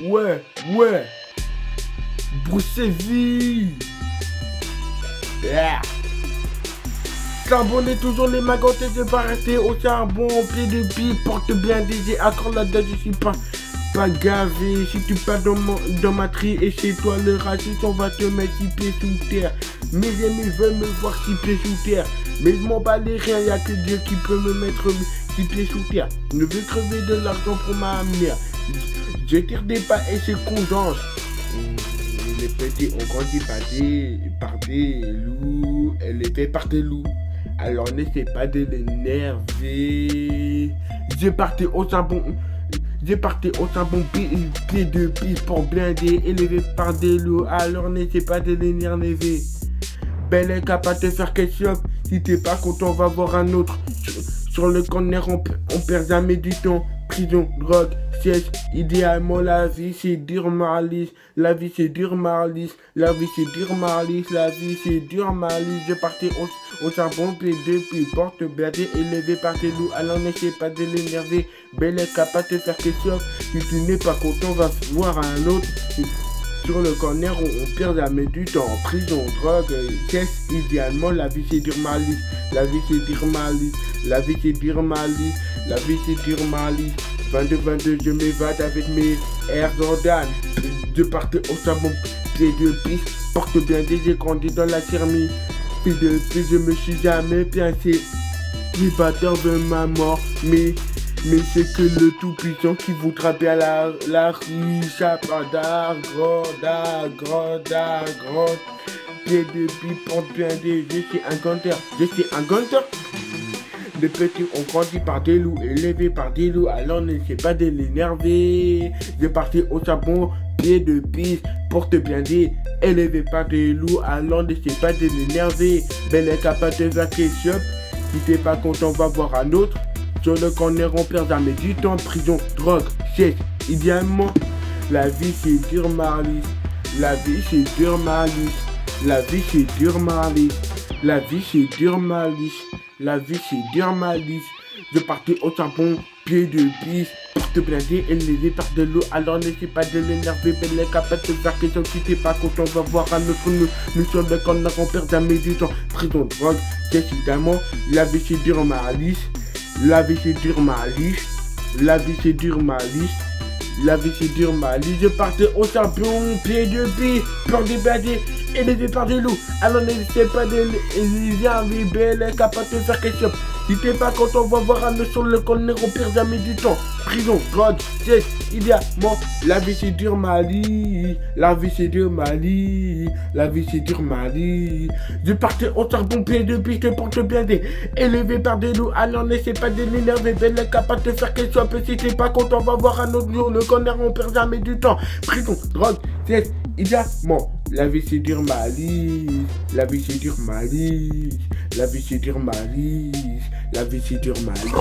Ouais. Bruxelles. Yeah. Charbonner toujours les magots et je pas rester au charbon. Pied de pipe, porte bien désir. Encore la date, je suis pas gavé. Si tu pars dans ma tri et chez toi le raciste, on va te mettre 6 pieds sous terre. Mes amis veulent me voir 6 pieds sous terre. Mais je m'en bats les rien, y'a que Dieu qui peut me mettre 6 pieds sous terre. Je veux crever de l'argent pour ma mère. Je tire des pas et c'est condense. Les petits ont grandi par des loups. Elle est faite par des loups. Alors n'essaie pas de l'énerver. J'ai parti au charbon pied de piste pour blinder, élevé par des loups. Alors n'essaie pas de l'énerver. Belle est capable de faire quelque chose. Si t'es pas content, on va voir un autre. Sur le corner, on perd jamais du temps. Prison, drogue, siège. Idéalement, la vie c'est dur, Marlise. La vie c'est dur, Marlise. La vie c'est dur, Marlise. La vie c'est dur, Marlise. Je partais au charbon, pied depuis porte blindée, élevé par tes loups. Alors n'essaie pas de l'énerver. Belle est capable de faire quelque chose. Si tu n'es pas content, on va voir un autre. Sur le corner, on perd jamais du temps. Prison, drogue, caisse, idéalement, la vie c'est dur, Marlise. La vie c'est dur, Marlise. La vie c'est dur, Marlise. La vie c'est dur, Marlise. 22, je m'évade avec mes Air Jordan. Je partais au charbon, pied de piste. Porte bien j'ai grandi dans la thermie. Pied de piste, je me suis jamais pincé. Privateur de ma mort, mais c'est que le tout-puissant qui voudra bien la rue. Chapadar, grand. Pied de pipe, porte bien je suis un gunter. Les petits ont grandi par des loups, élevés par des loups. Alors n'essaie pas de l'énerver. Je partais au charbon, pied de piste, porte blindée, élevé par des loups. Alors n'essaie pas de l'énerver. Belle est capable de faire ketchup. Si t'es pas content, va voir un autre. Sur le corner, on perd jamais du temps. Prison, drogue, siège. Idéalement, la vie c'est dur, Marlise. La vie c'est dur, Marlise. La vie c'est dur, Marlise. La vie c'est dur, Marlise. La vie c'est dur, Marlise. Je partais au charbon, pied de piste, porte blindée, élevé par de l'eau. Alors n'essaie pas de l'énerver. Belle est capable de faire quelque chose. Si t'es pas content, va voir un autre. Nous sur le corner, on perd jamais du temps. Prison, drogue, siège. Idéalement, la vie c'est dur, Marlise. La vie c'est dur, Marlise. La vie c'est dur, Marlise. La vie c'est dur, Marlise. Je partais au charbon, pied de piste, porte blindée, élevé par des loups. Alors n'hésitez pas de l'énerver. Belle est capable de faire quelque chose. Si t'es pas content, on va voir un autre sur le corner, on perd jamais du temps. Prison, drogue, siège, idéalement. La vie c'est dur, Marlise. La vie c'est dur, Marlise. La vie c'est dur, Marlise. Je partais au charbon, pied de piste, porte blindée, élevé par des loups. Alors n'essaie pas de l'énerver. Belle est capable de faire quelque chose. Si t'es pas content, on va voir un autre sur le corner, on perd jamais du temps. Prison, drogue, siège, idéalement. La vie c'est dur, Marlise. La vie c'est dur, Marlise. La vie c'est dur, Marlise. La vie c'est dur, Marlise.